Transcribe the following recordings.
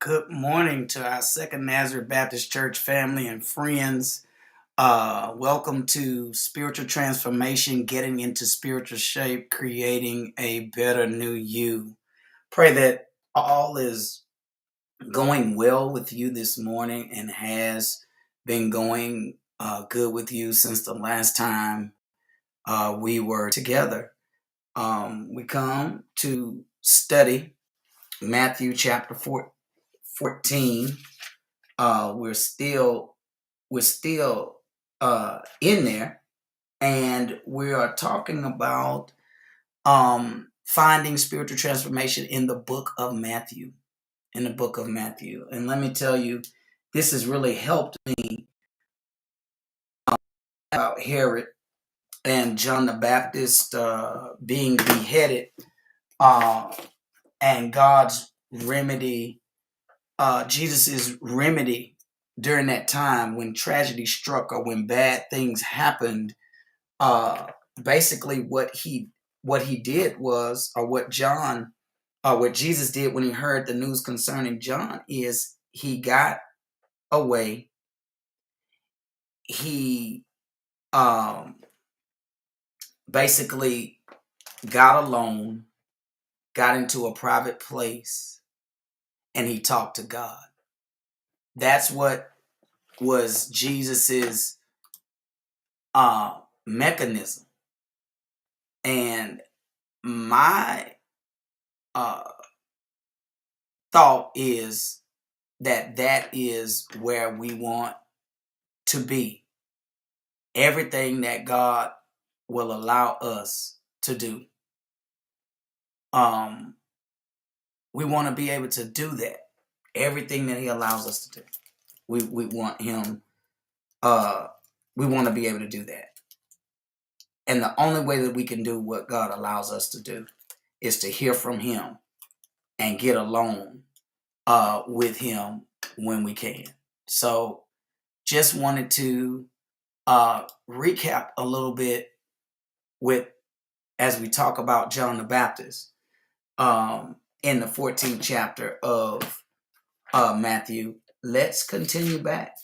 Good morning to our Second Nazareth Baptist Church family and friends. Welcome to Spiritual Transformation, Getting into Spiritual Shape, Creating a Better New You. Pray that all is going well with you this morning and has been going good with you since the last time we were together. We come to study Matthew chapter 14. We're still in there, and we are talking about finding spiritual transformation in the book of Matthew. And let me tell you, this has really helped me about Herod and John the Baptist being beheaded, and God's remedy, Jesus's remedy during that time when tragedy struck or when bad things happened. Basically what he did was, or what Jesus did when he heard the news concerning John, is he got away. He basically got alone, got into a private place, and he talked to God. That's what was Jesus's mechanism. And my thought is that is where we want to be. Everything that God will allow us to do, we want to be able to do that. Everything that He allows us to do, we want Him. We want to be able to do that. And the only way that we can do what God allows us to do is to hear from Him and get alone with Him when we can. So just wanted to recap a little bit as we talk about John the Baptist in the 14th chapter of Matthew. Let's continue back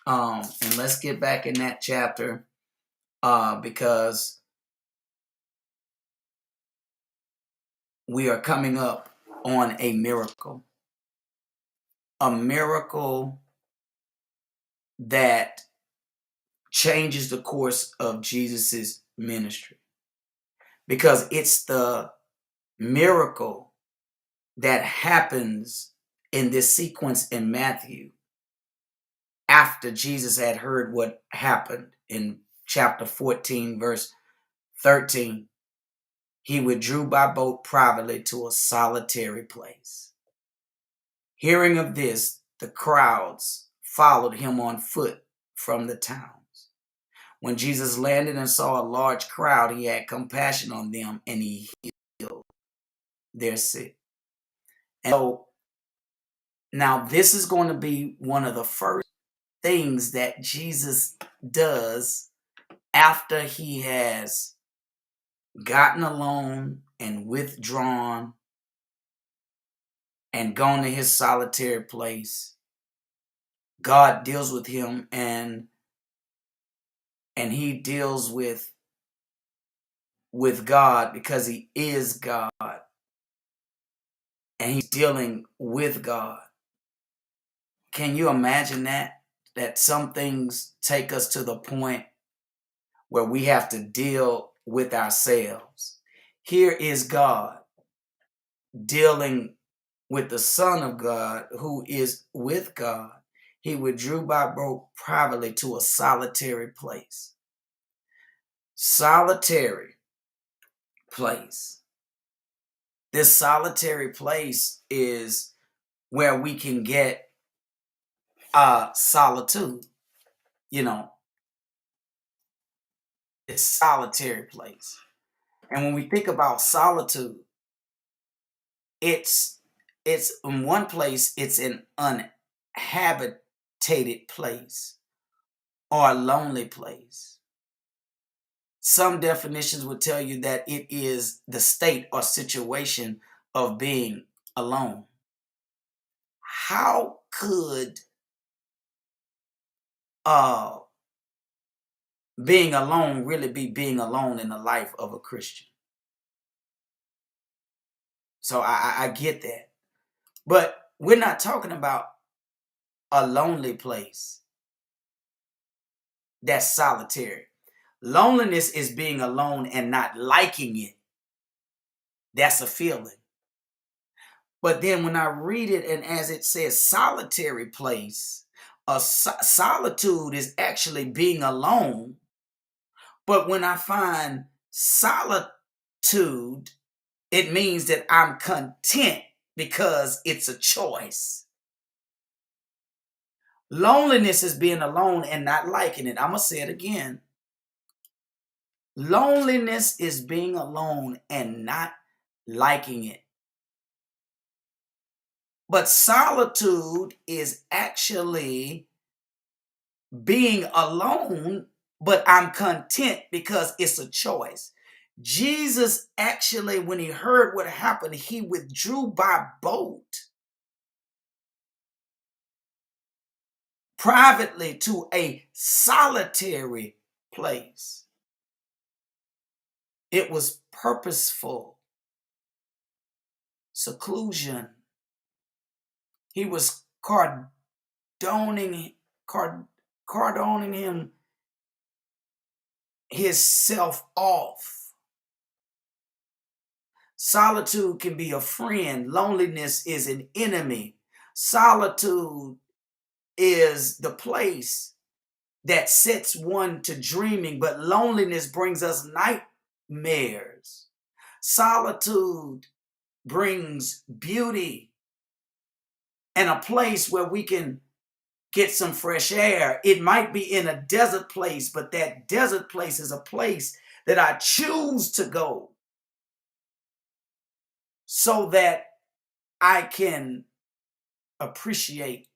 and let's get back in that chapter because we are coming up on a miracle that changes the course of Jesus's ministry, because it's the miracle that happens in this sequence in Matthew after Jesus had heard what happened in chapter 14, verse 13. He withdrew by boat privately to a solitary place. Hearing of this, the crowds followed him on foot from the towns. When Jesus landed and saw a large crowd, he had compassion on them and he healed their sick. And so now this is going to be one of the first things that Jesus does after he has gotten alone and withdrawn and gone to his solitary place. God deals with him, and he deals with God because he is God, and he's dealing with God. Can you imagine that some things take us to the point where we have to deal with ourselves? Here is God dealing with the Son of God, who is with God. He withdrew by boat privately to a solitary place. Solitary place. This solitary place is where we can get solitude. It's solitary place. And when we think about solitude, it's in one place, it's an uninhabited place or a lonely place. Some definitions would tell you that it is the state or situation of being alone. how could uh being alone really be being alone in the life of a Christian? So I get that. But we're not talking about a lonely place that's solitary. Loneliness is being alone and not liking it. That's a feeling. But then when I read it, and as it says solitary place, solitude is actually being alone. But when I find solitude, it means that I'm content because it's a choice. Loneliness is being alone and not liking it. I'm going to say it again. Loneliness is being alone and not liking it. But solitude is actually being alone, but I'm content because it's a choice. Jesus actually, when he heard what happened, he withdrew by boat privately to a solitary place. It was purposeful seclusion. He was cardoning him his self off. Solitude can be a friend. Loneliness is an enemy. Solitude is the place that sets one to dreaming, but loneliness brings us nightmares. Solitude brings beauty and a place where we can get some fresh air. It might be in a desert place, but that desert place is a place that I choose to go so that I can appreciate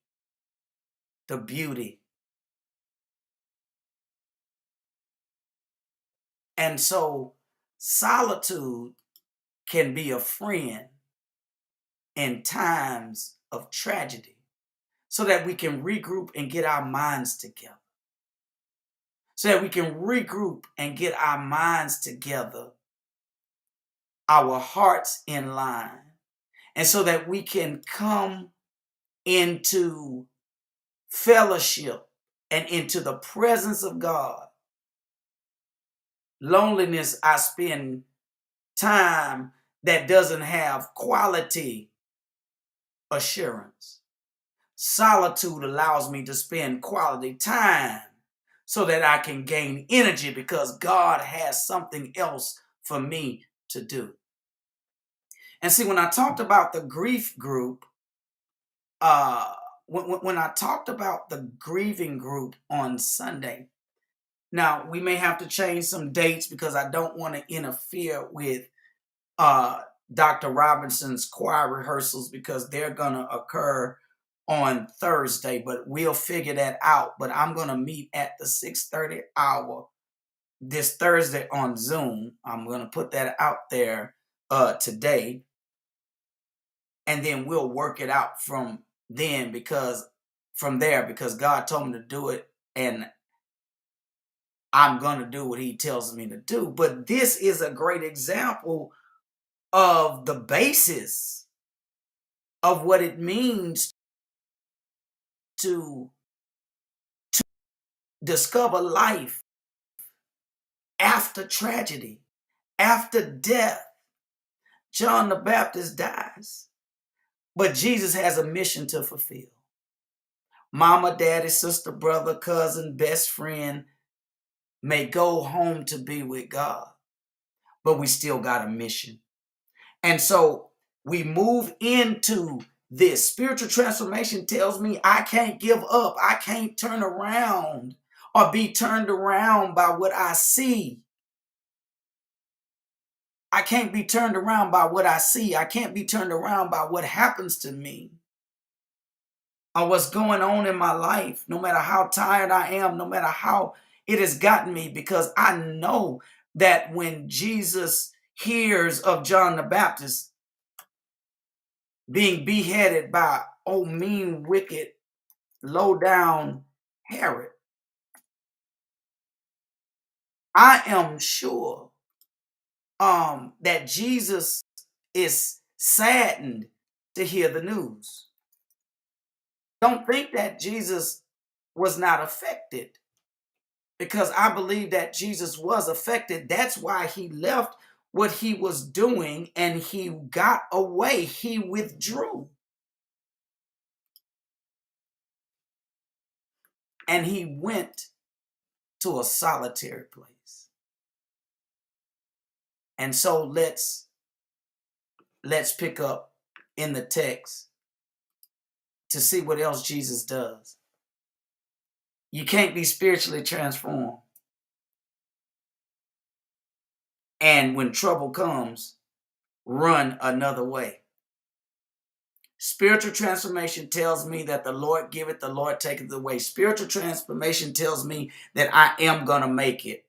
the beauty. And so solitude can be a friend in times of tragedy so that we can regroup and get our minds together. So that we can regroup and get our minds together, our hearts in line, and so that we can come into fellowship and into the presence of God. Loneliness, I spend time that doesn't have quality assurance. Solitude allows me to spend quality time so that I can gain energy because God has something else for me to do. And see, when I talked about the grief group, when I talked about the grieving group on Sunday, now we may have to change some dates because I don't want to interfere with Dr. Robinson's choir rehearsals because they're going to occur on Thursday, but we'll figure that out. But I'm going to meet at the 6:30 hour this Thursday on Zoom. I'm going to put that out there today. And then we'll work it out from there because God told me to do it and I'm going to do what he tells me to do. But this is a great example of the basis of what it means to discover life after tragedy, after death. John the Baptist dies, but Jesus has a mission to fulfill. Mama, daddy, sister, brother, cousin, best friend may go home to be with God, but we still got a mission. And so we move into this. Spiritual transformation tells me I can't give up. I can't turn around or be turned around by what I see. I can't be turned around by what I see. I can't be turned around by what happens to me or what's going on in my life, no matter how tired I am, no matter how it has gotten me, because I know that when Jesus hears of John the Baptist being beheaded by oh mean, wicked, low down Herod. I am sure that Jesus is saddened to hear the news. Don't think that Jesus was not affected, because I believe that Jesus was affected. That's why he left what he was doing and he got away. He withdrew. And he went to a solitary place. And so let's pick up in the text to see what else Jesus does. You can't be spiritually transformed, and when trouble comes, run another way. Spiritual transformation tells me that the Lord giveth, the Lord taketh away. Spiritual transformation tells me that I am going to make it.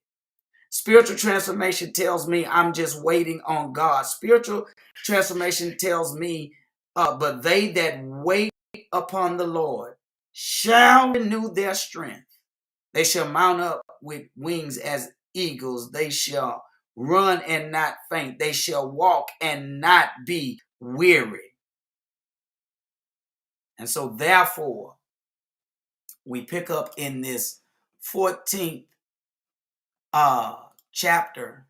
Spiritual transformation tells me I'm just waiting on God. Spiritual transformation tells me, but they that wait upon the Lord shall renew their strength. They shall mount up with wings as eagles. They shall run and not faint. They shall walk and not be weary. And so therefore, we pick up in this 14th chapter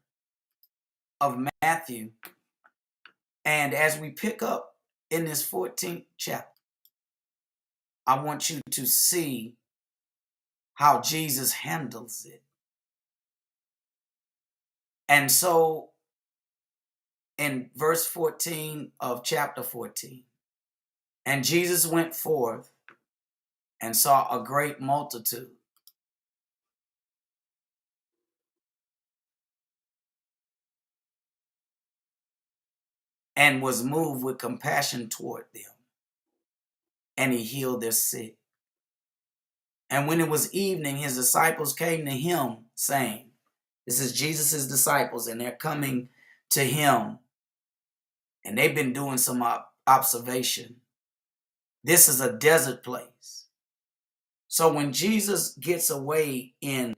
of Matthew. And as we pick up in this 14th chapter, I want you to see how Jesus handles it. And so in verse 14 of chapter 14, and Jesus went forth and saw a great multitude, and was moved with compassion toward them, and he healed their sick. And when it was evening, his disciples came to him, saying, this is Jesus' disciples, and they're coming to him, and they've been doing some observation. This is a desert place. So when Jesus gets away in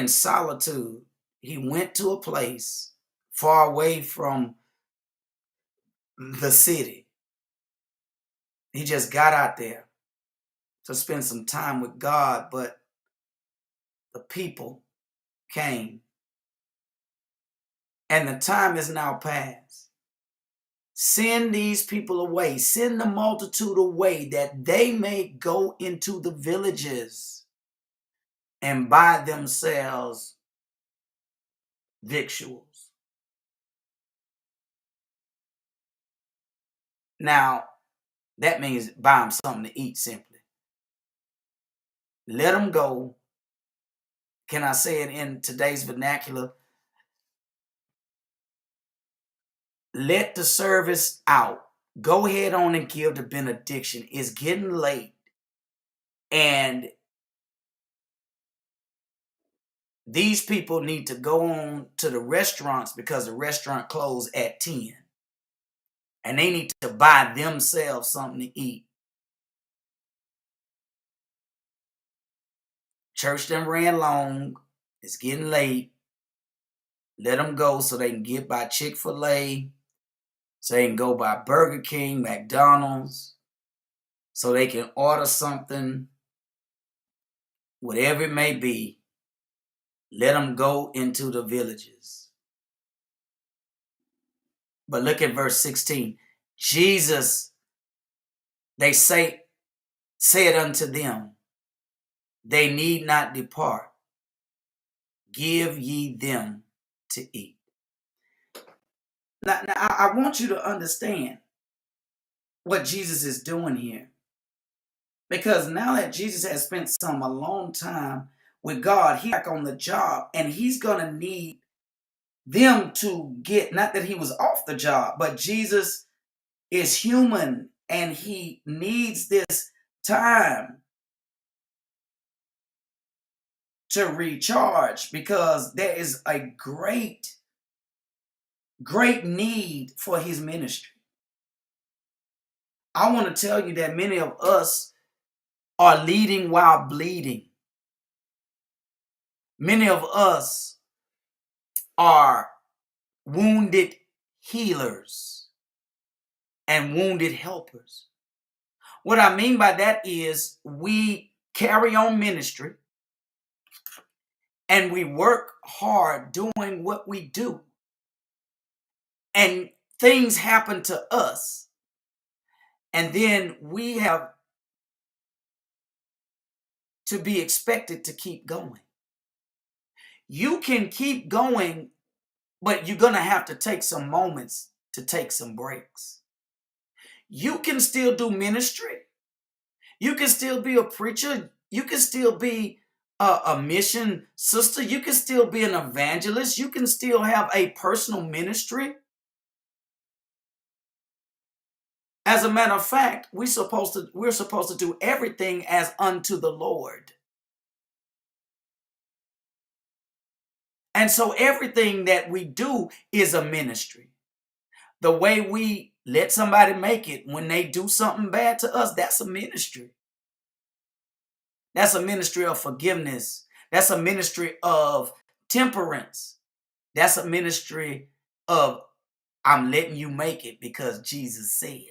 solitude, he went to a place far away from the city. He just got out there to spend some time with God, but the people came. And the time is now past. Send these people away. Send the multitude away, that they may go into the villages and buy themselves victuals. Now, that means buy them something to eat simply. Let them go. Can I say it in today's vernacular? Let the service out. Go ahead on and give the benediction. It's getting late. And these people need to go on to the restaurants, because the restaurant closed at 10. And they need to buy themselves something to eat. Church done ran long. It's getting late. Let them go so they can get by Chick-fil-A, so they can go by Burger King, McDonald's, so they can order something, whatever it may be. Let them go into the villages. But look at verse 16. Jesus, they said unto them, they need not depart. Give ye them to eat. Now I want you to understand what Jesus is doing here. Because now that Jesus has spent a long time with God, he's back on the job, and he's going to need them to get, not that he was off the job, but Jesus is human and he needs this time to recharge, because there is a great need for his ministry. I want to tell you that many of us are leading while bleeding. Many of us are wounded healers and wounded helpers. What I mean by that is we carry on ministry and we work hard doing what we do. And things happen to us. And then we have to be expected to keep going. You can keep going, but you're going to have to take some moments to take some breaks. You can still do ministry. You can still be a preacher. You can still be a mission sister. You can still be an evangelist. You can still have a personal ministry. As a matter of fact, we're supposed to do everything as unto the Lord. And so everything that we do is a ministry. The way we let somebody make it when they do something bad to us, that's a ministry. That's a ministry of forgiveness. That's a ministry of temperance. That's a ministry of I'm letting you make it because Jesus said.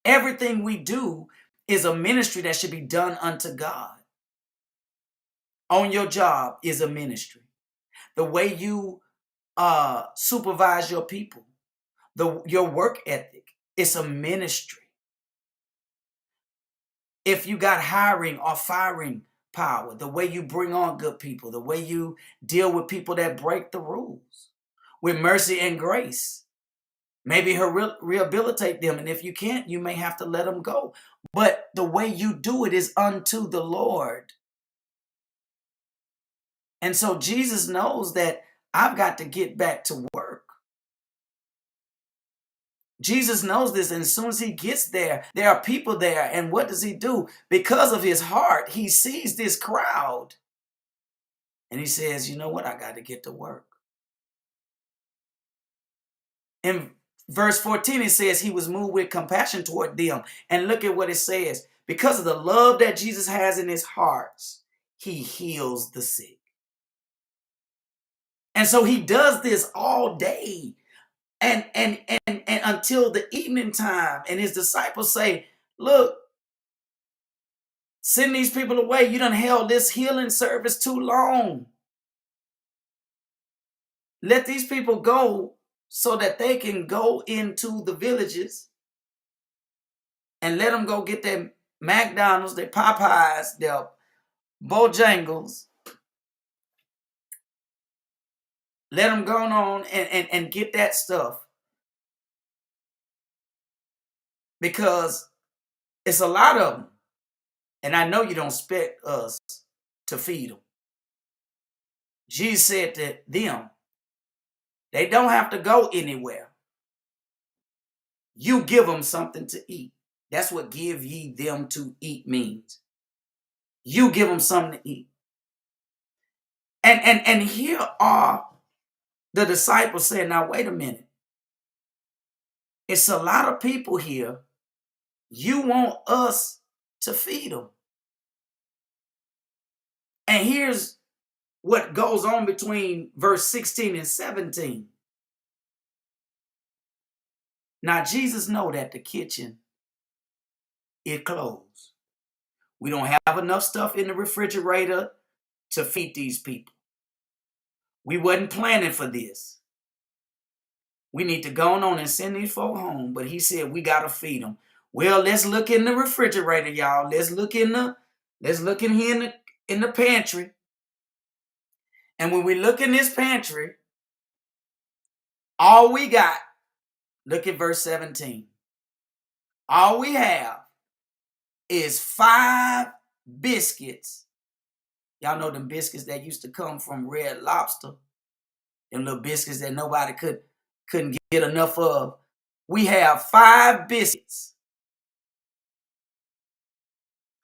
Everything we do is a ministry that should be done unto God. On your job is a ministry. The way you supervise your people, your work ethic, it's a ministry. If you got hiring or firing power, the way you bring on good people, the way you deal with people that break the rules with mercy and grace, maybe rehabilitate them. And if you can't, you may have to let them go. But the way you do it is unto the Lord. And so Jesus knows that I've got to get back to work. Jesus knows this, and as soon as he gets there, there are people there. And what does he do? Because of his heart, he sees this crowd. And he says, you know what? I got to get to work. In verse 14, it says he was moved with compassion toward them. And look at what it says. Because of the love that Jesus has in his hearts, he heals the sick. And so he does this all day. And until the evening time, and his disciples say, look, send these people away. You done held this healing service too long. Let these people go so that they can go into the villages and let them go get their McDonald's, their Popeyes, their Bojangles. Let them go on and get that stuff. Because it's a lot of them. And I know you don't expect us to feed them. Jesus said to them, they don't have to go anywhere. You give them something to eat. That's what give ye them to eat means. You give them something to eat. And here are the disciples saying, now wait a minute. It's a lot of people here. You want us to feed them. And here's what goes on between verse 16 and 17. Now Jesus know that the kitchen is closed. We don't have enough stuff in the refrigerator to feed these people. We wasn't planning for this. We need to go on and send these folk home. But he said we gotta feed them. Well, let's look in the refrigerator, y'all. Let's look in here in the pantry. And when we look in this pantry, all we got, look at verse 17. All we have is 5 biscuits. Y'all know them biscuits that used to come from Red Lobster. Them little biscuits that nobody couldn't get enough of. We have 5 biscuits.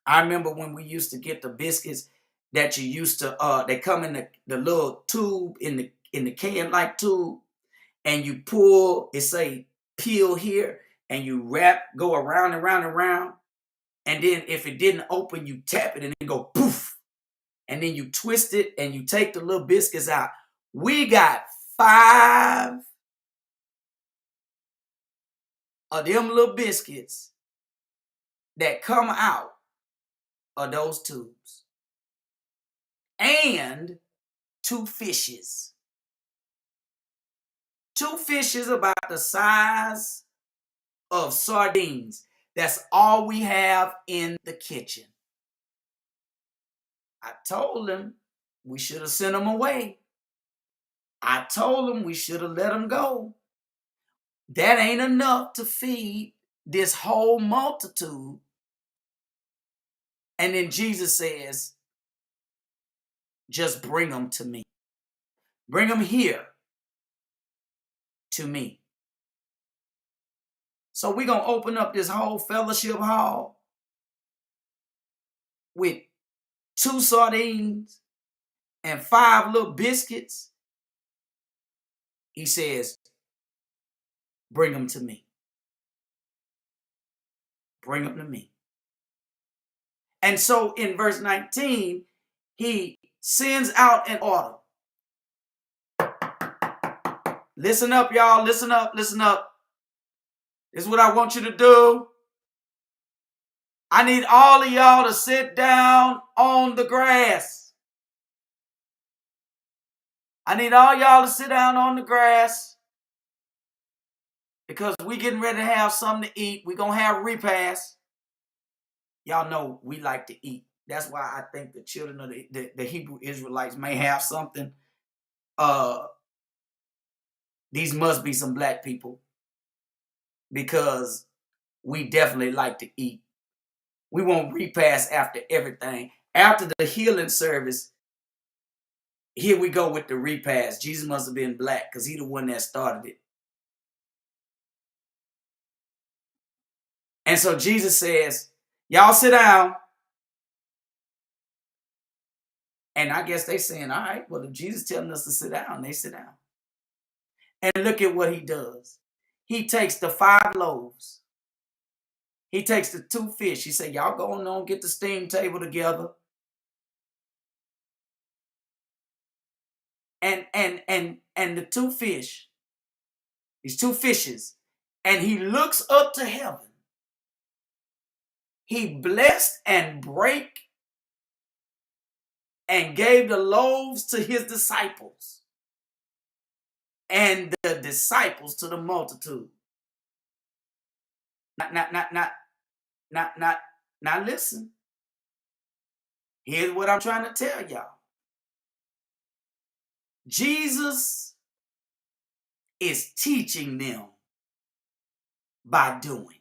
I remember when we used to get the biscuits that you used to, they come in the little tube, in the can like tube, and you pull, it say peel here, and you go around and around and around. And then if it didn't open, you tap it and it go poof. And then you twist it and you take the little biscuits out. We got 5 of them little biscuits that come out of those tubes. And 2 fishes. 2 fishes about the size of sardines. That's all we have in the kitchen. I told them we should have sent them away. I told them we should have let them go. That ain't enough to feed this whole multitude. And then Jesus says, just bring them to me. Bring them here to me. So we're going to open up this whole fellowship hall with 2 sardines and 5 little biscuits. He says, bring them to me. Bring them to me. And so in verse 19, he sends out an order. Listen up, y'all. Listen up. Listen up. This is what I want you to do. I need all of y'all to sit down on the grass. I need all y'all to sit down on the grass because we getting ready to have something to eat. We're going to have repast. Y'all know we like to eat. That's why I think the children of the Hebrew Israelites may have something. These must be some black people because we definitely like to eat. We won't repast after everything. After the healing service, here we go with the repast. Jesus must have been black because he the one that started it. And so Jesus says, y'all sit down. And I guess they saying, all right, well, if Jesus telling us to sit down, they sit down. And look at what he does. He takes the 5 loaves. He takes the 2 fish. He said, y'all go on, get the steam table together. And the 2 fish, these 2 fishes, and he looks up to heaven. He blessed and brake and gave the loaves to his disciples and the disciples to the multitude. Now listen. Here's what I'm trying to tell y'all. Jesus is teaching them by doing.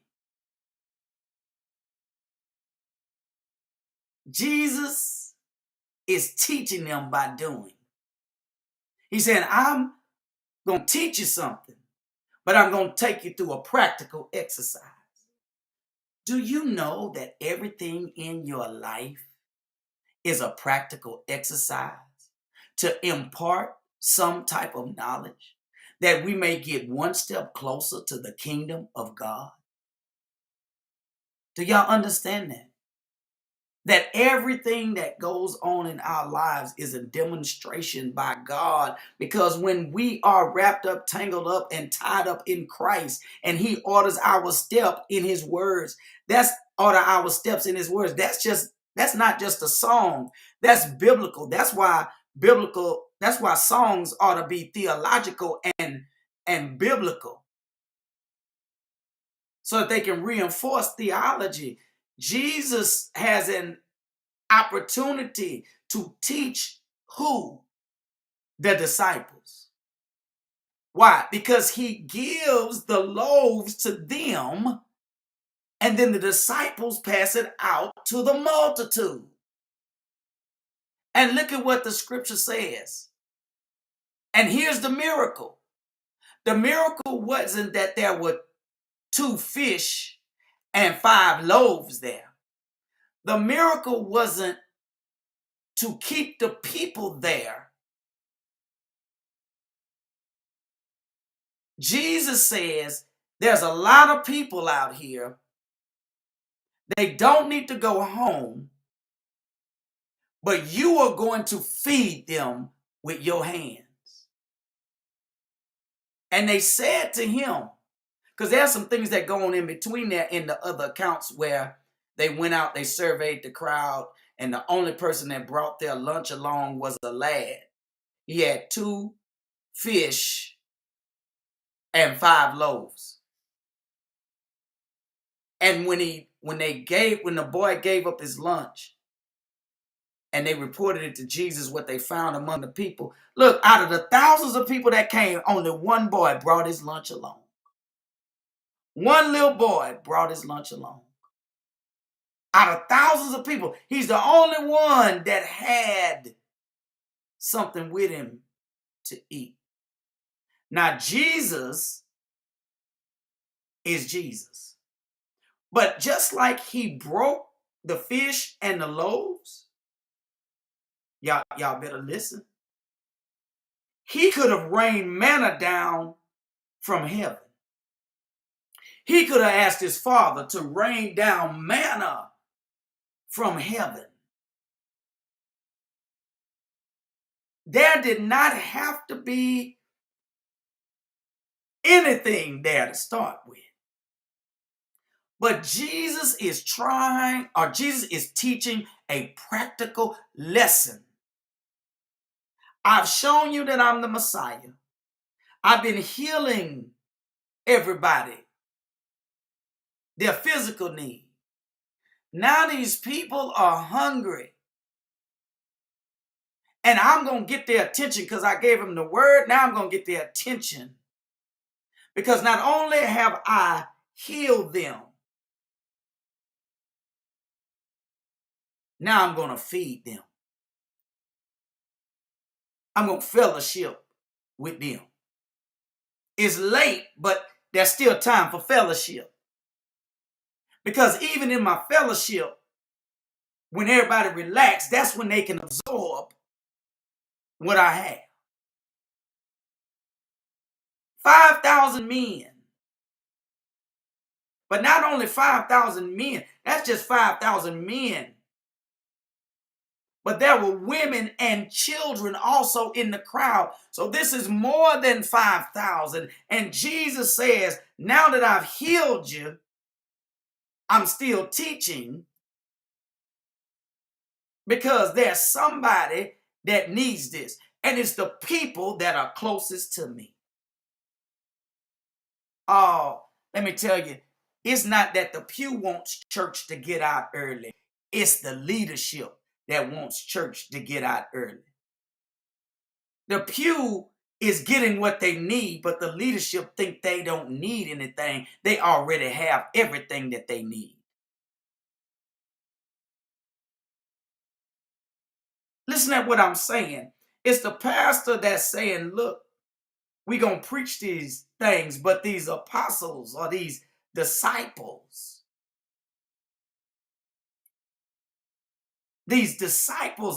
Jesus is teaching them by doing. He said, I'm going to teach you something, but I'm going to take you through a practical exercise. Do you know that everything in your life is a practical exercise to impart some type of knowledge that we may get one step closer to the kingdom of God? Do y'all understand that? That everything that goes on in our lives is a demonstration by God, because when we are wrapped up, tangled up, and tied up in Christ, and he orders our step in his words, that's order our steps in his words. That's not just a song. That's biblical. That's why songs ought to be theological and biblical, so that they can reinforce theology. Jesus has an opportunity to teach who? The disciples. Why? Because he gives the loaves to them, and then the disciples pass it out to the multitude. And look at what the scripture says. And here's the miracle. The miracle wasn't that there were 2 fish and 5 loaves there. The miracle wasn't to keep the people there. Jesus says There's a lot of people out here, they don't need to go home, but you are going to feed them with your hands. And they said to him, because there's some things that go on in between there in the other accounts where they went out, they surveyed the crowd, and the only person that brought their lunch along was a lad. He had 2 fish and 5 loaves. And when the boy gave up his lunch and they reported it to Jesus, what they found among the people, look, out of the thousands of people that came, only one boy brought his lunch along. One little boy brought his lunch along. Out of thousands of people, he's the only one that had something with him to eat. Now, Jesus is Jesus. But just like he broke the fish and the loaves, y'all better listen. He could have rained manna down from heaven. He could have asked his father to rain down manna from heaven. There did not have to be anything there to start with. But Jesus is teaching a practical lesson. I've shown you that I'm the Messiah. I've been healing everybody, their physical need. Now these people are hungry. And I'm going to get their attention because I gave them the word. Now I'm going to get their attention. Because not only have I healed them, now I'm going to feed them. I'm going to fellowship with them. It's late, but there's still time for fellowship. Because even in my fellowship, when everybody relax, that's when they can absorb what I have. 5,000 men. But not only 5,000 men, that's just 5,000 men. But there were women and children also in the crowd. So this is more than 5,000. And Jesus says, now that I've healed you, I'm still teaching because there's somebody that needs this. And it's the people that are closest to me. Oh, let me tell you, it's not that the pew wants church to get out early. It's the leadership that wants church to get out early. The pew is getting what they need, but the leadership think they don't need anything. They already have everything that they need. Listen at what I'm saying. It's the pastor that's saying, look, we're going to preach these things, but these apostles or these disciples,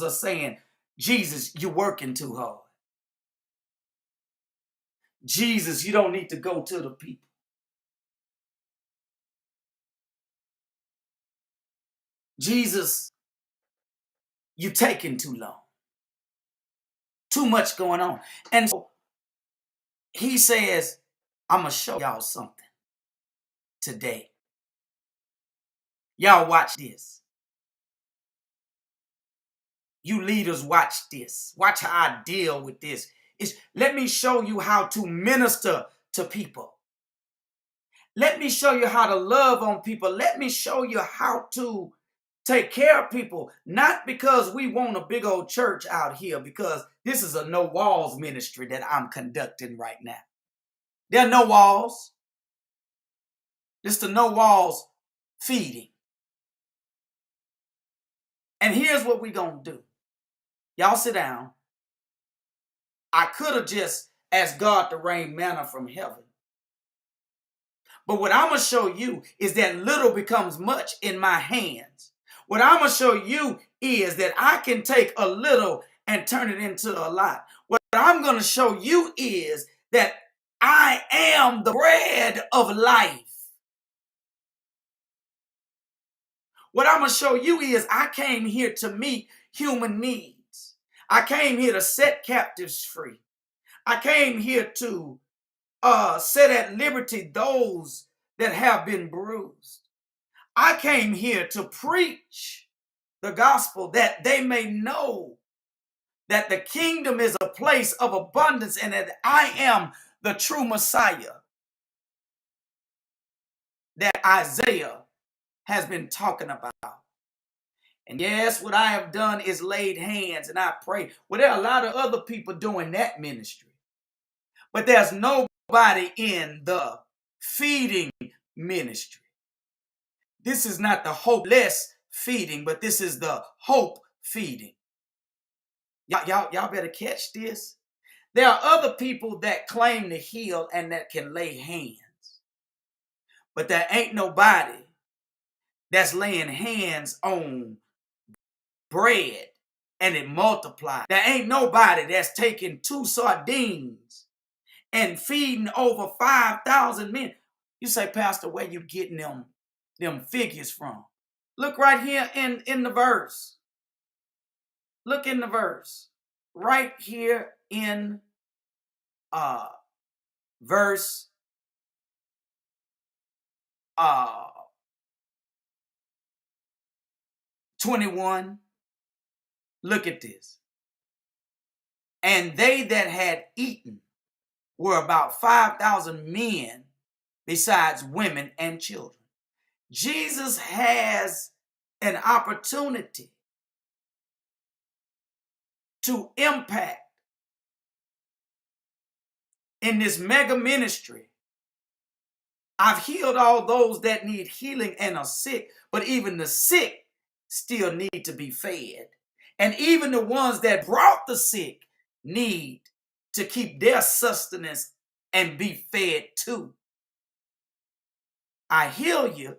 are saying, Jesus, you're working too hard. Jesus, you don't need to go to the people. Jesus, you're taking too long. Too much going on. And so he says, I'm going to show y'all something today. Y'all watch this. You leaders watch this. Watch how I deal with this. Let me show you how to minister to people. Let me show you how to love on people. Let me show you how to take care of people. Not because we want a big old church out here, because this is a no walls ministry that I'm conducting right now. There are no walls. This is the no walls feeding. And here's what we're going to do. Y'all sit down. I could have just asked God to rain manna from heaven. But what I'm going to show you is that little becomes much in my hands. What I'm going to show you is that I can take a little and turn it into a lot. What I'm going to show you is that I am the bread of life. What I'm going to show you is I came here to meet human needs. I came here to set captives free. I came here to set at liberty those that have been bruised. I came here to preach the gospel that they may know that the kingdom is a place of abundance and that I am the true Messiah that Isaiah has been talking about. And yes, what I have done is laid hands and I pray. Well, there are a lot of other people doing that ministry, but there's nobody in the feeding ministry. This is not the hopeless feeding, but this is the hope feeding. Y'all better catch this. There are other people that claim to heal and that can lay hands, but there ain't nobody that's laying hands on bread and it multiplies. There ain't nobody that's taking 2 sardines and feeding over 5,000 men. You say, Pastor, where you getting them figures from? Look right here in the verse. Look in the verse. Right here in verse 21. Look at this. And they that had eaten were about 5,000 men, besides women and children. Jesus has an opportunity to impact in this mega ministry. I've healed all those that need healing and are sick, but even the sick still need to be fed. And even the ones that brought the sick need to keep their sustenance and be fed too. I heal you,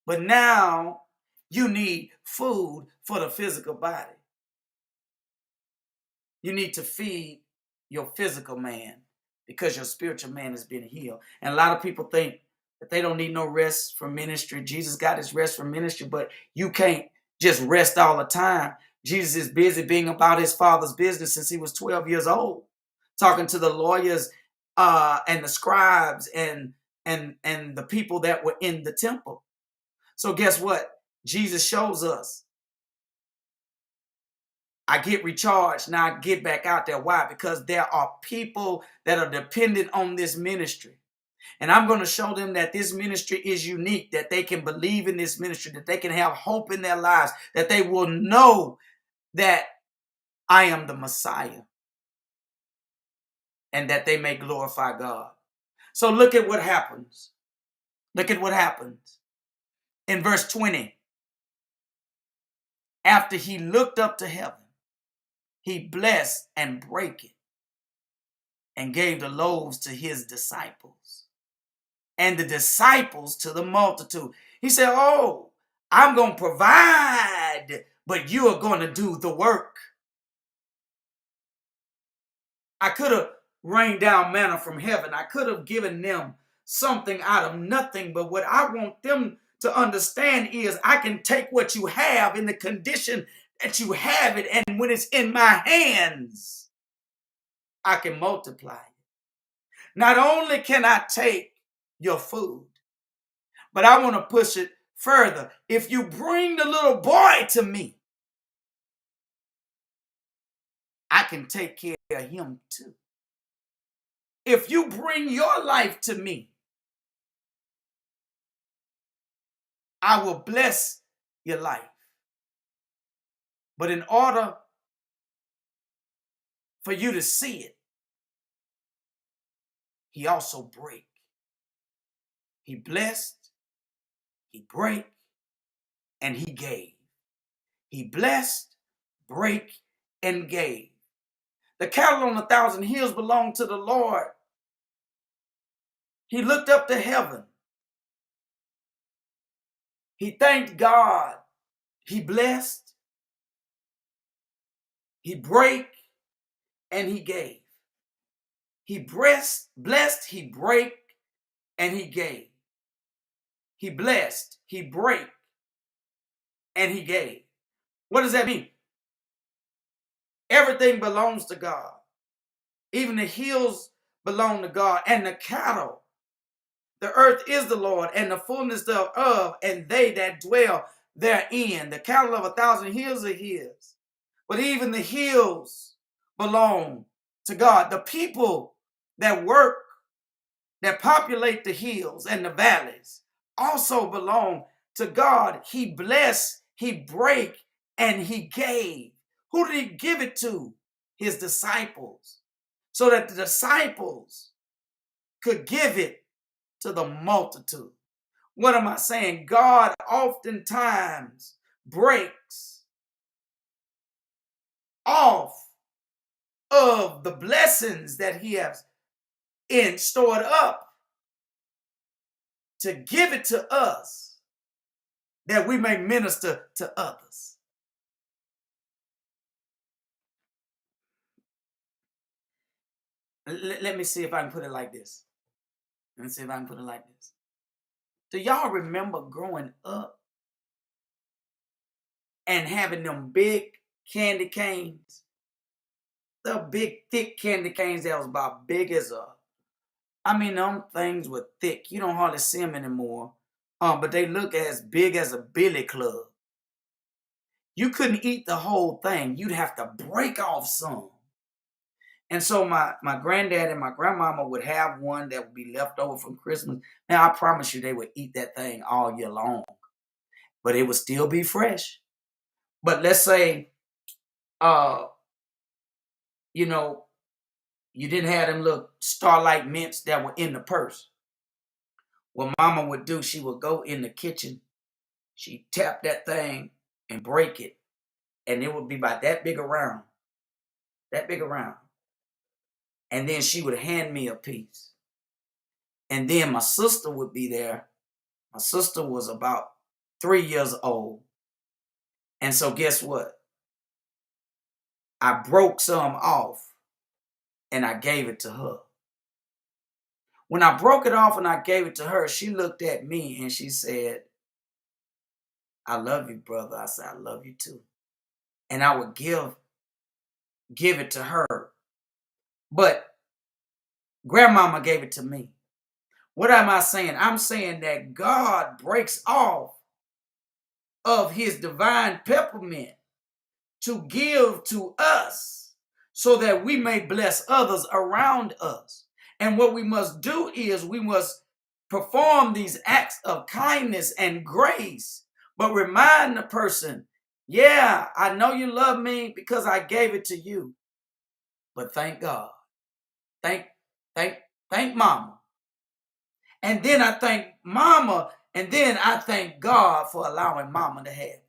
but now you need food for the physical body. You need to feed your physical man because your spiritual man has been healed. And a lot of people think that they don't need no rest from ministry. Jesus got his rest from ministry, but you can't just rest all the time. Jesus is busy being about his Father's business since he was 12 years old, talking to the lawyers and the scribes and the people that were in the temple. So guess what? Jesus shows us. I get recharged. Now I get back out there. Why? Because there are people that are dependent on this ministry. And I'm going to show them that this ministry is unique, that they can believe in this ministry, that they can have hope in their lives, that they will know that I am the Messiah and that they may glorify God. So look at what happens. Look at what happens. In verse 20, after he looked up to heaven, he blessed and brake it and gave the loaves to his disciples and the disciples to the multitude. He said, oh, I'm going to provide, but you are going to do the work. I could have rained down manna from heaven. I could have given them something out of nothing, but what I want them to understand is I can take what you have in the condition that you have it, and when it's in my hands, I can multiply it. Not only can I take your food, but I want to push it further. If you bring the little boy to me, I can take care of him too. If you bring your life to me, I will bless your life. But in order for you to see it, he also break. He blessed, he break, and he gave. He blessed, break, and gave. The cattle on 1,000 hills belong to the Lord. He looked up to heaven. He thanked God. He blessed, he break, and he gave. He blessed, he break, and he gave. He blessed, he break, and he gave. What does that mean? Everything belongs to God. Even the hills belong to God, and the cattle. The earth is the Lord, and the fullness thereof, and they that dwell therein. The cattle of 1,000 hills are his. But even the hills belong to God. The people that work, that populate the hills and the valleys, also belong to God. He blessed, he break, and he gave. Who did he give it to? His disciples. So that the disciples could give it to the multitude. What am I saying? God oftentimes breaks off of the blessings that he has stored up to give it to us that we may minister to others. Let me see if I can put it like this. Let me see if I can put it like this. Do y'all remember growing up and having them big candy canes? The big, thick candy canes that was about big as them things were thick. You don't hardly see them anymore. But they look as big as a billy club. You couldn't eat the whole thing. You'd have to break off some. And so my granddad and my grandmama would have one that would be left over from Christmas. Now, I promise you they would eat that thing all year long. But it would still be fresh. But let's say, you know, you didn't have them little Starlight mints that were in the purse. What mama would do, she would go in the kitchen, she'd tap that thing and break it. And it would be about that big around. That big around. And then she would hand me a piece. And then my sister would be there. My sister was about 3 years old. And so guess what? I broke some off and I gave it to her. When I broke it off and I gave it to her, she looked at me and she said, I love you, brother. I said, I love you too. And I would give it to her. But grandmama gave it to me. What am I saying? I'm saying that God breaks off of his divine peppermint to give to us so that we may bless others around us. And what we must do is we must perform these acts of kindness and grace, but remind the person, yeah, I know you love me because I gave it to you, but thank God. Thank mama. And then I thank mama, and then I thank God for allowing mama to have it.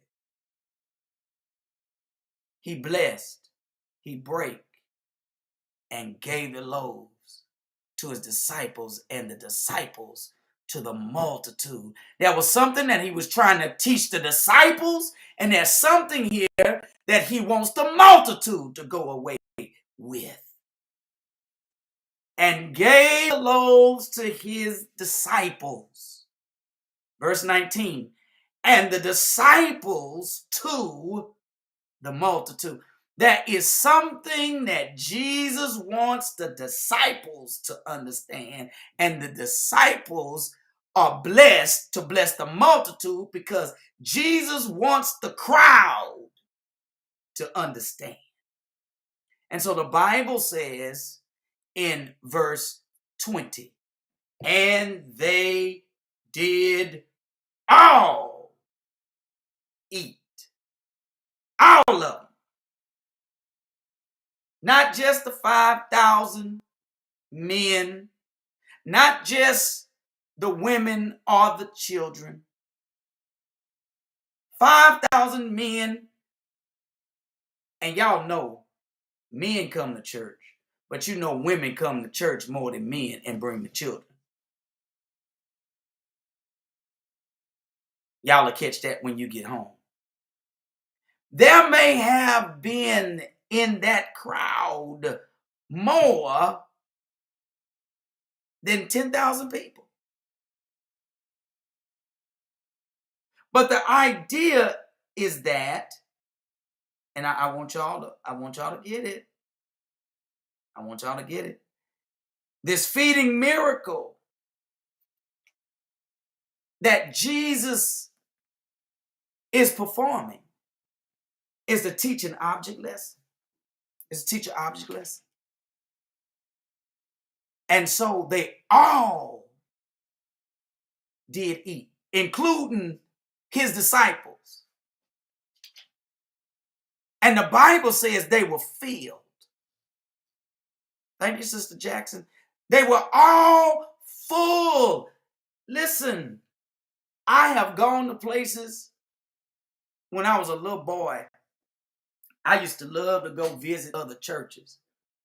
He blessed, he break, and gave the loaves to his disciples, and the disciples to the multitude. There was something that he was trying to teach the disciples, and there's something here that he wants the multitude to go away with. And gave the loaves to his disciples. Verse 19, and the disciples to the multitude. That is something that Jesus wants the disciples to understand. And the disciples are blessed to bless the multitude because Jesus wants the crowd to understand. And so the Bible says in verse 20, and they did all eat. All of them. Not just the 5,000 men, not just the women or the children. 5,000 men. And y'all know men come to church, but you know women come to church more than men and bring the children. Y'all will catch that when you get home. There may have been in that crowd more than 10,000 people. But the idea is that, and I want y'all to get it. I want y'all to get it. This feeding miracle that Jesus is performing is to teach an object lesson. It's to teach an object lesson. And so they all did eat, including his disciples. And the Bible says they were filled. Thank you, Sister Jackson. They were all full. Listen, I have gone to places when I was a little boy. I used to love to go visit other churches.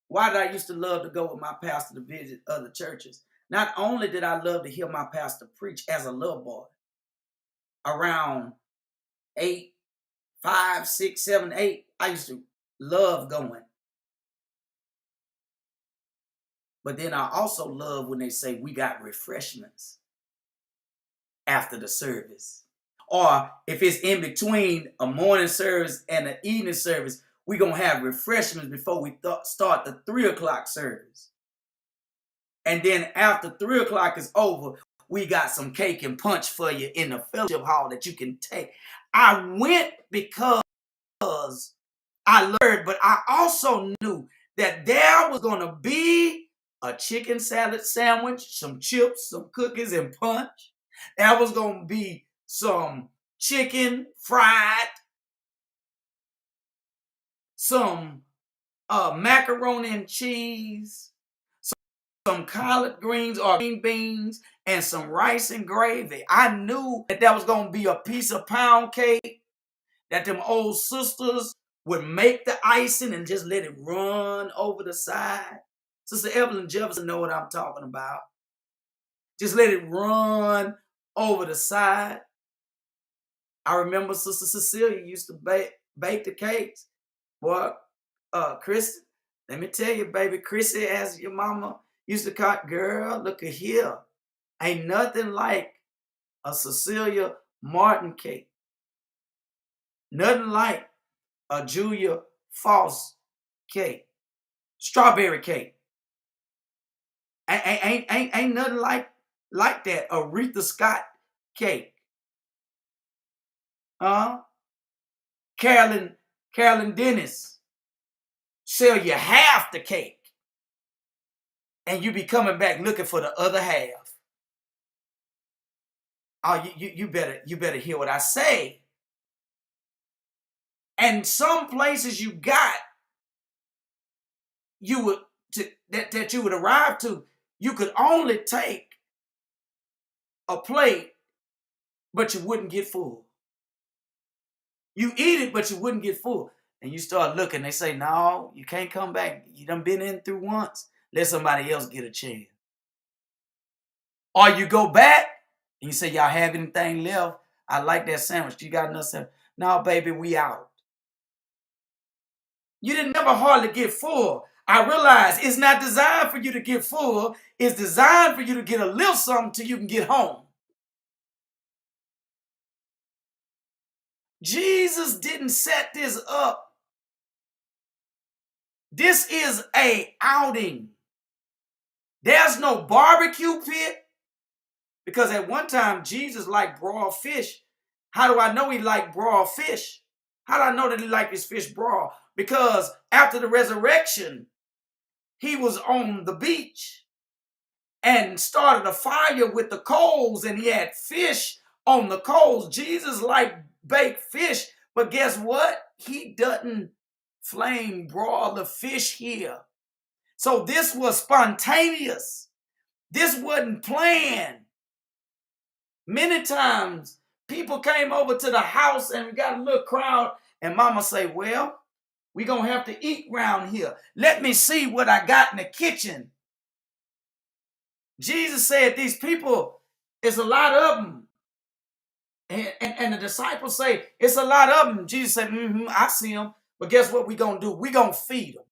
Why did I used to love to go with my pastor to visit other churches? Not only did I love to hear my pastor preach as a little boy, around 8, 5, 6, 7, 8, I used to love going. But then I also love when they say we got refreshments after the service. Or if it's in between a morning service and an evening service, we're going to have refreshments before we start the 3 o'clock service. And then after 3 o'clock is over, we got some cake and punch for you in the fellowship hall that you can take. I went because I learned, but I also knew that there was going to be a chicken salad sandwich, some chips, some cookies, and punch. There was going to be some chicken fried, some macaroni and cheese, some collard greens or green beans, and some rice and gravy. I knew that there was going to be a piece of pound cake, that them old sisters would make the icing and just let it run over the side. Sister Evelyn Jefferson know what I'm talking about. Just let it run over the side. I remember Sister Cecilia used to bake the cakes. Boy, Christy, let me tell you, baby, Chrissy, as your mama used to call, girl, look at here. Ain't nothing like a Cecilia Martin cake. Nothing like a Julia Foss cake. Strawberry cake. Ain't nothing like that. Aretha Scott cake. Carolyn Dennis sell you half the cake, and you be coming back looking for the other half. Oh, you better hear what I say. And some places you would arrive to, you could only take a plate, but you wouldn't get full. You eat it, but you wouldn't get full. And you start looking, they say, no, you can't come back. You done been in through once. Let somebody else get a chance. Or you go back and you say, y'all have anything left? I like that sandwich. You got another sandwich? No, baby, we out. You didn't never hardly get full. I realize it's not designed for you to get full. It's designed for you to get a little something till you can get home. Jesus didn't set this up. This is an outing. There's no barbecue pit. Because at one time, Jesus liked broiled fish. How do I know he liked broiled fish? How do I know that he liked his fish broiled? Because after the resurrection, he was on the beach and started a fire with the coals, and he had fish on the coals. Jesus liked baked fish, but guess what? He doesn't flame broil the fish here. So this was spontaneous. This wasn't planned. Many times people came over to the house and we got a little crowd, and mama say, well, we're going to have to eat round here. Let me see what I got in the kitchen. Jesus said these people, it's a lot of them. And the disciples say, it's a lot of them. Jesus said, I see them. But guess what we're going to do? We're going to feed them.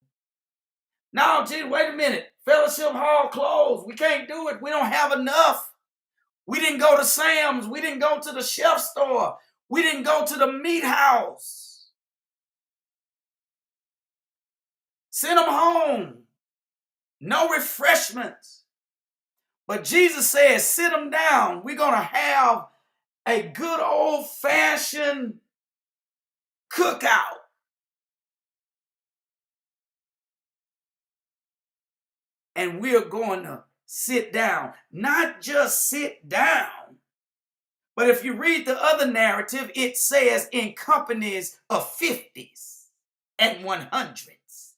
Now, Jesus, wait a minute. Fellowship Hall closed. We can't do it. We don't have enough. We didn't go to Sam's. We didn't go to the chef store. We didn't go to the meat house. Send them home. No refreshments. But Jesus says, sit them down. We're going to have a good old-fashioned cookout. And we're going to sit down. Not just sit down. But if you read the other narrative, it says in companies of 50s and 100s.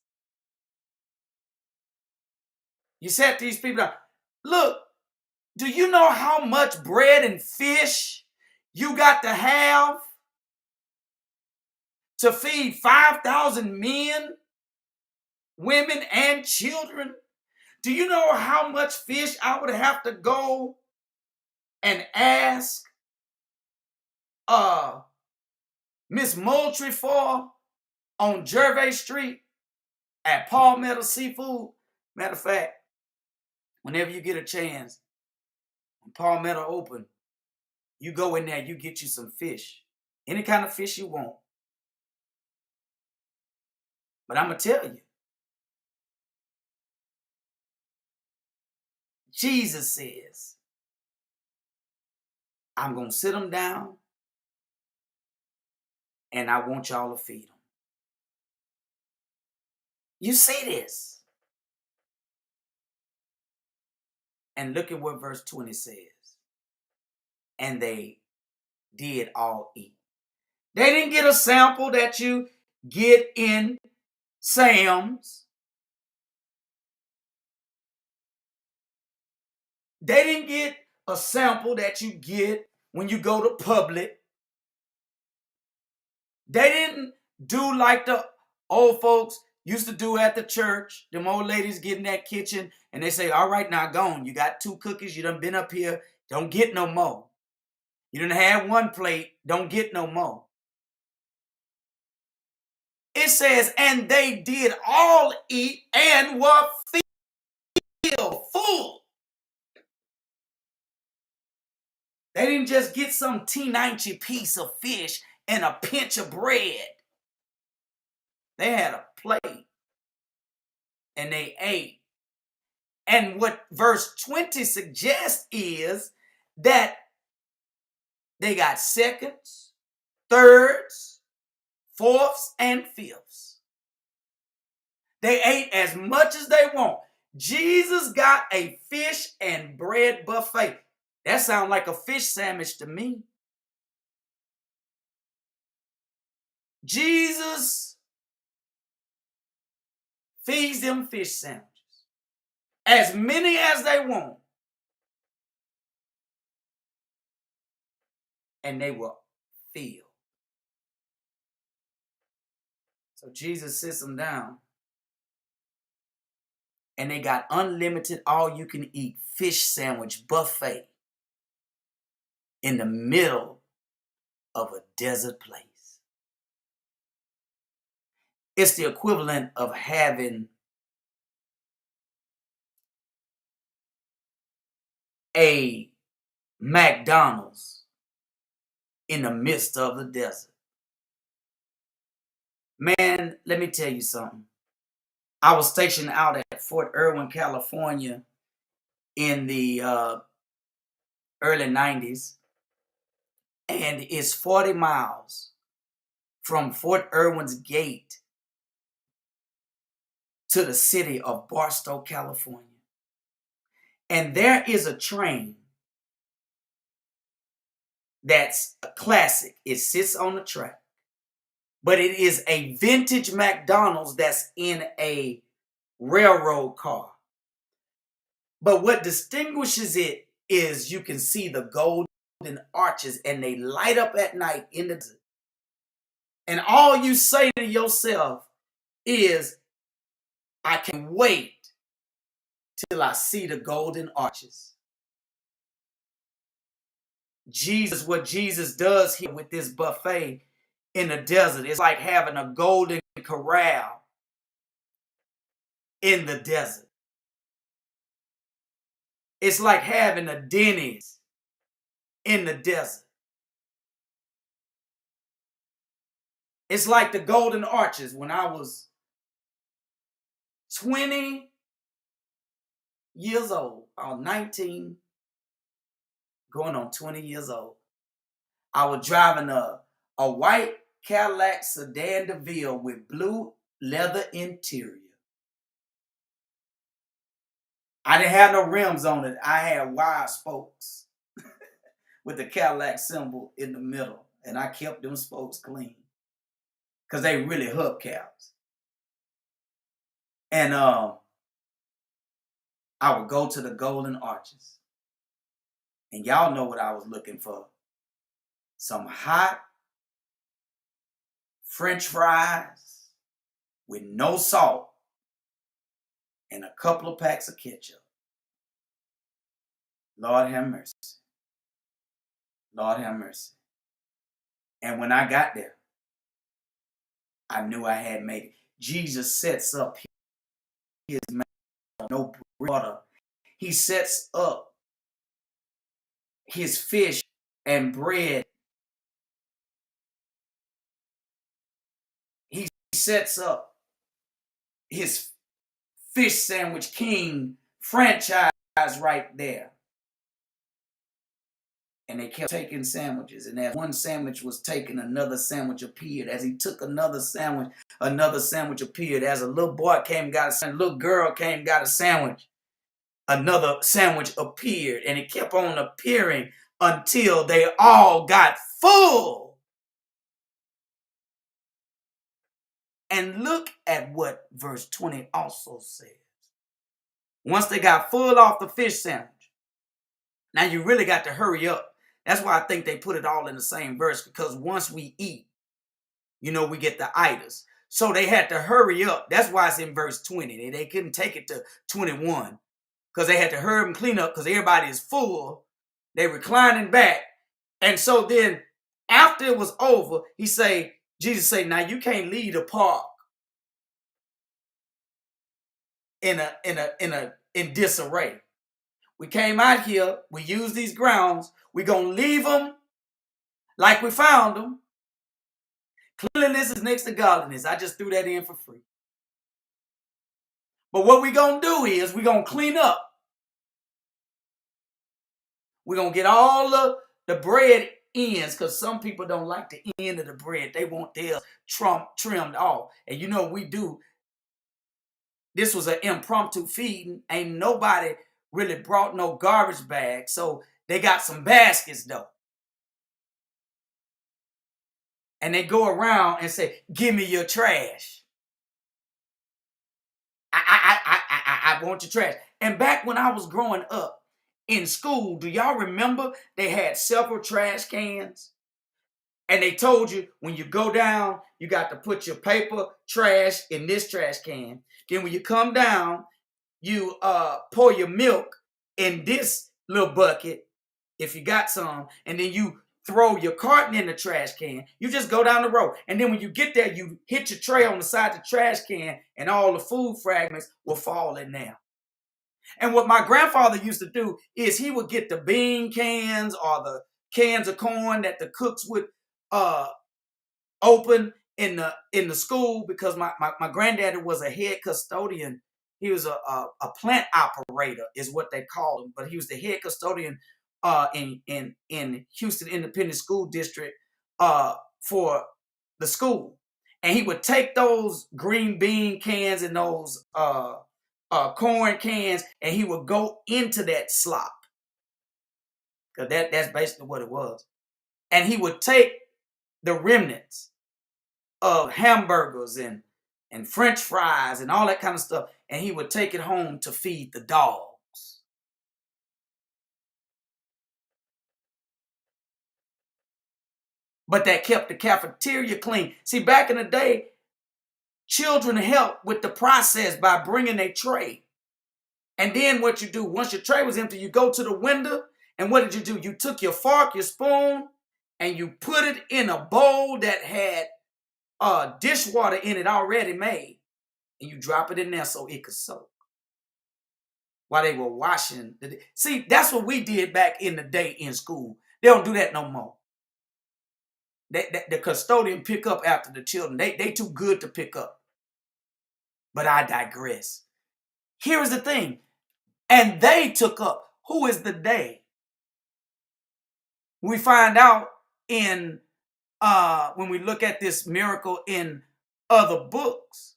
You said to these people, look, do you know how much bread and fish you got to have to feed 5,000 men, women, and children? Do you know how much fish I would have to go and ask Miss Moultrie for on Gervais Street at Palmetto Seafood? Matter of fact, whenever you get a chance, when Palmetto open, you go in there, you get you some fish. Any kind of fish you want. But I'm going to tell you, Jesus says, I'm going to sit them down and I want y'all to feed them. You see this? And look at what verse 20 says. And they did all eat. They didn't get a sample that you get in Sam's. They didn't get a sample that you get when you go to Publix. They didn't do like the old folks used to do at the church. Them old ladies get in that kitchen and they say, all right, now go on. You got 2 cookies. You done been up here. Don't get no more. You done had 1 plate. Don't get no more. It says, and they did all eat and were filled, full. They didn't just get some teeny piece of fish and a pinch of bread. They had a plate and they ate. And what verse 20 suggests is that they got seconds, thirds, fourths, and fifths. They ate as much as they want. Jesus got a fish and bread buffet. That sounds like a fish sandwich to me. Jesus feeds them fish sandwiches. As many as they want. And they were filled. So Jesus sits them down. And they got unlimited all-you-can-eat fish sandwich buffet in the middle of a desert place. It's the equivalent of having a McDonald's in the midst of the desert. Man, let me tell you something. I was stationed out at Fort Irwin, California in the early 90s. And it's 40 miles from Fort Irwin's gate to the city of Barstow, California. And there is a train that's a classic. It sits on the track. But it is a vintage McDonald's that's in a railroad car. But what distinguishes it is you can see the golden arches and they light up at night in the desert. And all you say to yourself is, I can't wait till I see the golden arches. Jesus, what Jesus does here with this buffet in the desert, it's like having a golden corral in the desert. It's like having a Denny's in the desert. It's like the Golden Arches when I was 20 years old. I was 19, going on 20 years old. I was driving a white Cadillac Sedan DeVille with blue leather interior. I didn't have no rims on it. I had wide spokes with the Cadillac symbol in the middle. And I kept them spokes clean because they really hubcaps. And I would go to the Golden Arches. And y'all know what I was looking for. Some hot French fries with no salt and a couple of packs of ketchup. Lord have mercy. Lord have mercy. And when I got there, I knew I had made it. Jesus sets up his man, no water. He sets up his fish and bread. He sets up his fish sandwich king franchise right there. And they kept taking sandwiches. And as one sandwich was taken, another sandwich appeared. As he took another sandwich appeared. As a little boy came, got a sandwich, a little girl came, got a sandwich, another sandwich appeared. And it kept on appearing until they all got full. And look at what verse 20 also says. Once they got full off the fish sandwich, now you really got to hurry up. That's why I think they put it all in the same verse, because once we eat, we get the itis. So they had to hurry up. That's why it's in verse 20. They couldn't take it to 21 because they had to hurry and clean up because everybody is full. They reclining back. And so then after it was over, Jesus say, now you can't leave the park in disarray. We came out here, we used these grounds, we're going to leave them like we found them. Cleanliness is next to godliness. I just threw that in for free. But what we're going to do is we're going to clean up. We're going to get all the bread ends, because some people don't like the end of the bread. They want theirs trimmed off. And we do. This was an impromptu feeding. Ain't nobody really brought no garbage bag. So they got some baskets though. And they go around and say, give me your trash. I want your trash. And back when I was growing up in school, do y'all remember they had several trash cans? And they told you when you go down, you got to put your paper trash in this trash can. Then when you come down, you pour your milk in this little bucket, if you got some, and then you throw your carton in the trash can. You just go down the road. And then when you get there, you hit your tray on the side of the trash can, and all the food fragments will fall in there. And what my grandfather used to do is he would get the bean cans or the cans of corn that the cooks would open in the school, because my granddaddy was a head custodian. He was a plant operator is what they called him, but he was the head custodian in Houston Independent School District for the school. And he would take those green bean cans and those corn cans, and he would go into that slop, because that's basically what it was. And he would take the remnants of hamburgers and French fries and all that kind of stuff, and he would take it home to feed the dogs. But that kept the cafeteria clean. See, back in the day, children helped with the process by bringing a tray. And then what you do, once your tray was empty, you go to the window, and what did you do? You took your fork, your spoon, and you put it in a bowl that had dishwater in it already made, and you drop it in there so it could soak. while they were washing. See, that's what we did back in the day in school. They don't do that no more. The custodian pick up after the children. They too good to pick up. But I digress. Here is the thing. And they took up. Who is the they? We find out in when we look at this miracle in other books.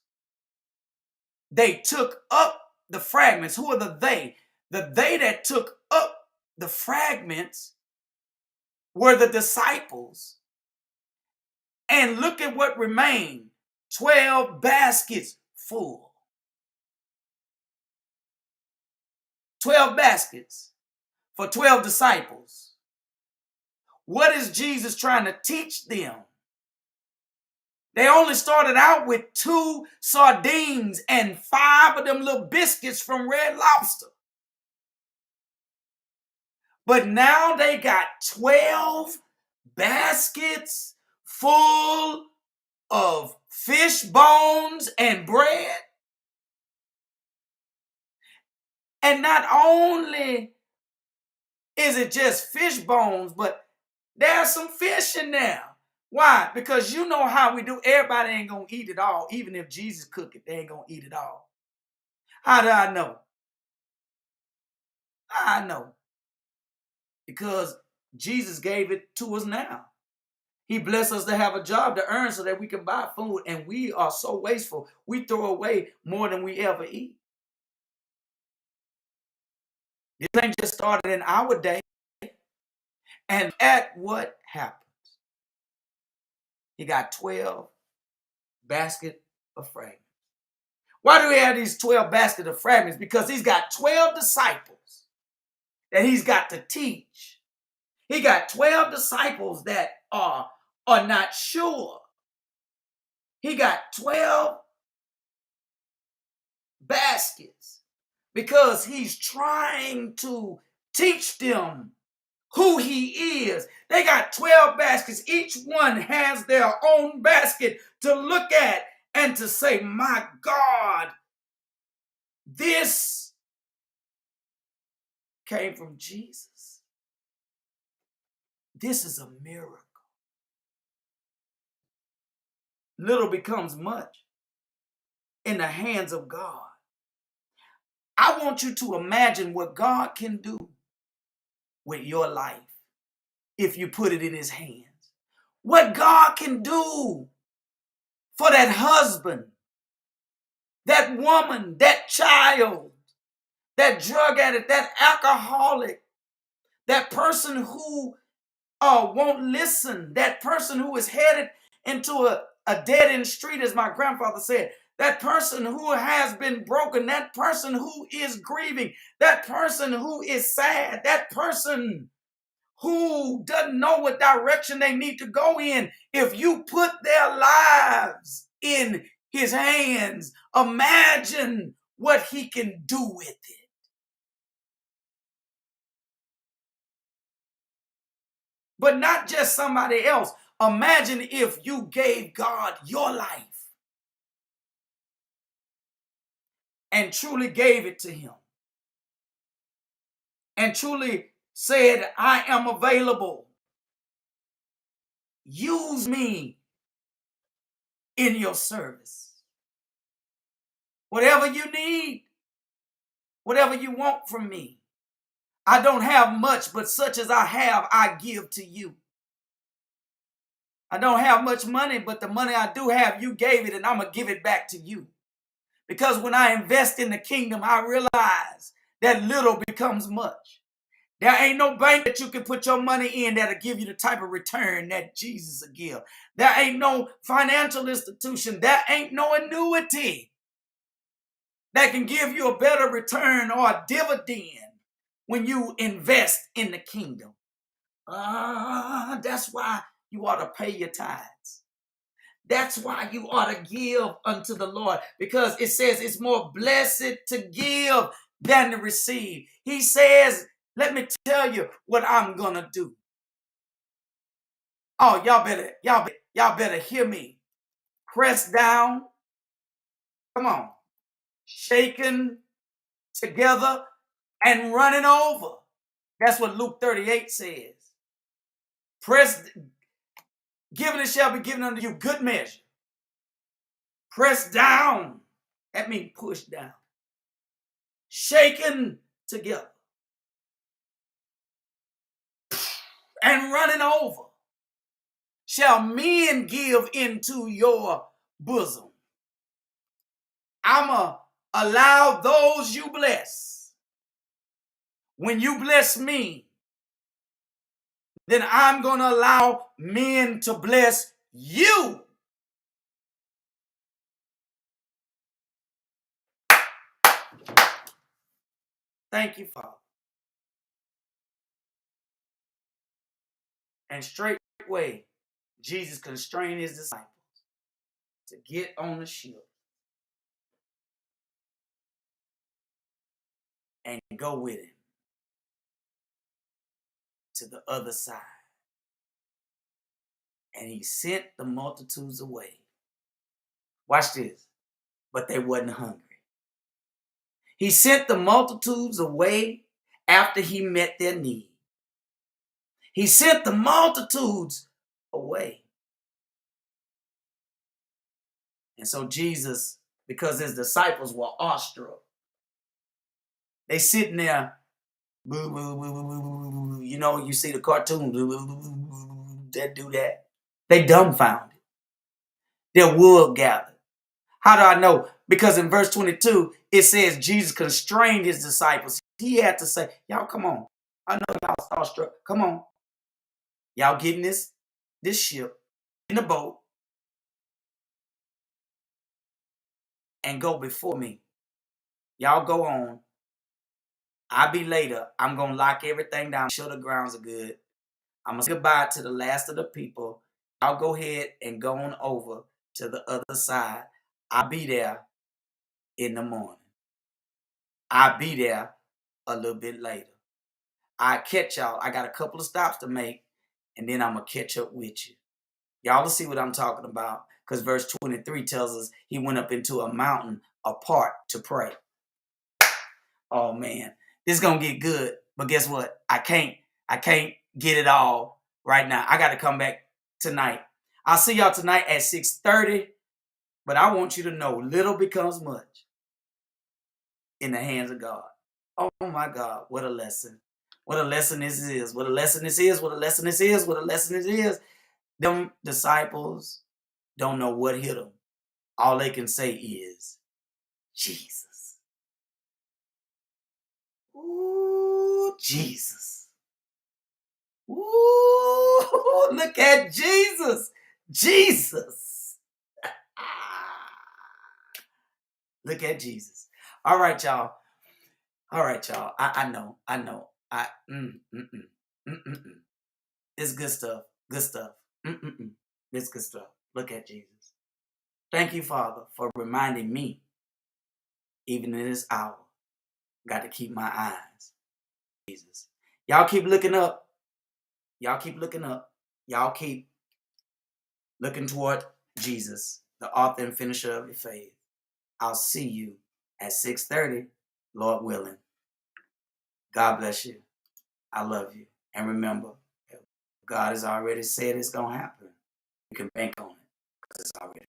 They took up the fragments. Who are the they? The they that took up the fragments were the disciples. And look at what remained. 12 baskets full. 12 baskets for 12 disciples. What is Jesus trying to teach them? They only started out with 2 sardines and 5 of them little biscuits from Red Lobster. But now they got 12 baskets full of fish bones and bread. And not only is it just fish bones, but there's some fish in there. Why? Because you know how we do. Everybody ain't going to eat it all. Even if Jesus cooked it, they ain't going to eat it all. How do I know? I know. Because Jesus gave it to us now. He blessed us to have a job to earn so that we can buy food. And we are so wasteful. We throw away more than we ever eat. This thing just started in our day. And at what happened? He got 12 baskets of fragments. Why do we have these 12 baskets of fragments? Because he's got 12 disciples that he's got to teach. He got 12 disciples that are not sure. He got 12 baskets because he's trying to teach them who he is. They got 12 baskets. Each one has their own basket to look at and to say, my God, this came from Jesus. This is a miracle. Little becomes much in the hands of God. I want you to imagine what God can do with your life if you put it in his hands. What God can do for that husband, that woman, that child, that drug addict, that alcoholic, that person who won't listen, that person who is headed into a dead-end street, as my grandfather said, that person who has been broken, that person who is grieving, that person who is sad, that person who doesn't know what direction they need to go in. If you put their lives in his hands, imagine what he can do with it. But not just somebody else. Imagine if you gave God your life and truly gave it to him and truly said, I am available. Use me in your service. Whatever you need, whatever you want from me. I don't have much, but such as I have, I give to you. I don't have much money, but the money I do have, you gave it, and I'm going to give it back to you. Because when I invest in the kingdom, I realize that little becomes much. There ain't no bank that you can put your money in that'll give you the type of return that Jesus will give. There ain't no financial institution. There ain't no annuity that can give you a better return or a dividend when you invest in the kingdom. That's why you ought to pay your tithes. That's why you ought to give unto the Lord, because it says it's more blessed to give than to receive. He says, let me tell you what I'm going to do. Oh, y'all better hear me. Press down. Come on. Shaken together, and running over. That's what Luke 38 says. Press, given it shall be given unto you, good measure. Press down. That means push down. Shaken together. And running over. Shall men give into your bosom. I'ma allow those you bless. When you bless me, then I'm going to allow men to bless you. Thank you, Father. And straightway, Jesus constrained his disciples to get on the ship and go with him to the other side. And he sent the multitudes away. Watch this. But they wasn't hungry. He sent the multitudes away after he met their need. He sent the multitudes away. And so Jesus, because his disciples were awestruck, they sitting there, boo, boo, boo, boo, boo, boo. You know, you see the cartoon, boo, boo, boo, boo, boo, that do that. They dumbfounded. Their wool gathered. How do I know? Because in verse 22, it says Jesus constrained his disciples. He had to say, y'all, come on. I know y'all starstruck. Come on. Y'all get in this ship, in the boat, and go before me. Y'all go on. I'll be later. I'm going to lock everything down. Sure the grounds are good. I'm going to say goodbye to the last of the people. I'll go ahead and go on over to the other side. I'll be there in the morning. I'll be there a little bit later. I catch y'all. I got a couple of stops to make, and then I'm going to catch up with you. Y'all will see what I'm talking about, because verse 23 tells us he went up into a mountain apart to pray. Oh, man. This is going to get good, but guess what? I can't get it all right now. I got to come back tonight. I'll see y'all tonight at 6:30, but I want you to know little becomes much in the hands of God. Oh, my God. What a lesson. What a lesson this is. What a lesson this is. What a lesson this is. What a lesson this is. Them disciples don't know what hit them. All they can say is, Jesus. Ooh, Jesus. Ooh, look at Jesus. Jesus. Look at Jesus. All right, y'all. All right, y'all. I know. It's good stuff. Good stuff. It's good stuff. Look at Jesus. Thank you, Father, for reminding me, even in this hour, got to keep my eyes. Jesus. Y'all keep looking up. Y'all keep looking up. Y'all keep looking toward Jesus, the author and finisher of your faith. I'll see you at 6:30, Lord willing. God bless you. I love you. And remember, God has already said it's going to happen. You can bank on it because it's already